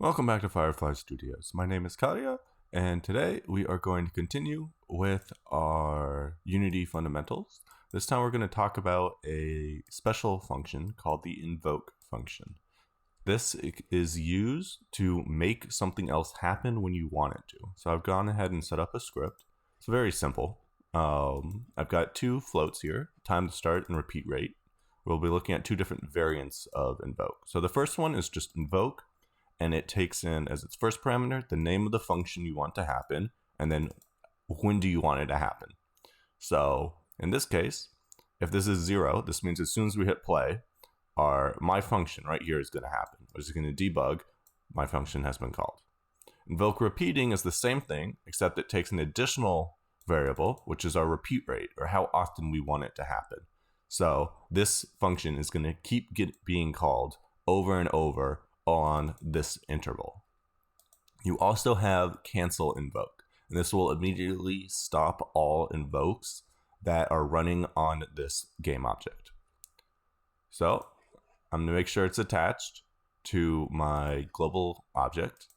Welcome back to Firefly Studios. My name is Kalia, and today we are going to continue with our Unity fundamentals. This time we're going to talk about a special function called the Invoke Function. This is used to make something else happen when you want it to. So I've gone ahead and set up a script. It's very simple. I've got two floats here, time to start and repeat rate. We'll be looking at two different variants of invoke. So the first one is just invoke, and it takes in as its first parameter the name of the function you want to happen, and then when do you want it to happen. So in this case, if this is 0, this means as soon as we hit play, my function right here is going to happen. We're just going to debug, my function has been called. Invoke repeating is the same thing, except it takes an additional variable, which is our repeat rate, or how often we want it to happen. So this function is going to keep being called over and over on this interval. You also have cancel invoke, and this will immediately stop all invokes that are running on this game object. So I'm going to make sure it's attached to my global object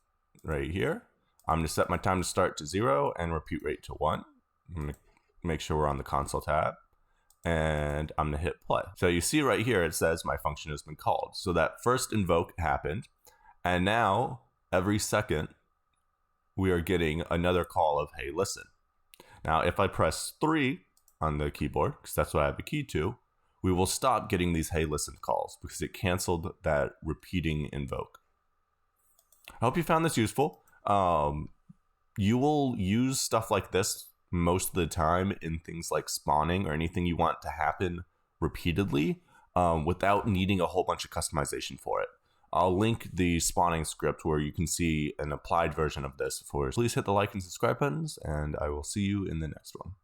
right here. I'm going to set my time to start to 0 and repeat rate to 1. I'm going to make sure we're on the console tab, and I'm going to hit play. So you see right here, it says my function has been called. So that first invoke happened, and now every second we are getting another call of, hey, listen. Now, if I press 3 on the keyboard, because that's what I have a key to, we will stop getting these hey, listen calls because it canceled that repeating invoke. I hope you found this useful. You will use stuff like this most of the time in things like spawning or anything you want to happen repeatedly without needing a whole bunch of customization for it. I'll link the spawning script where you can see an applied version of this. Please hit the like and subscribe buttons, and I will see you in the next one.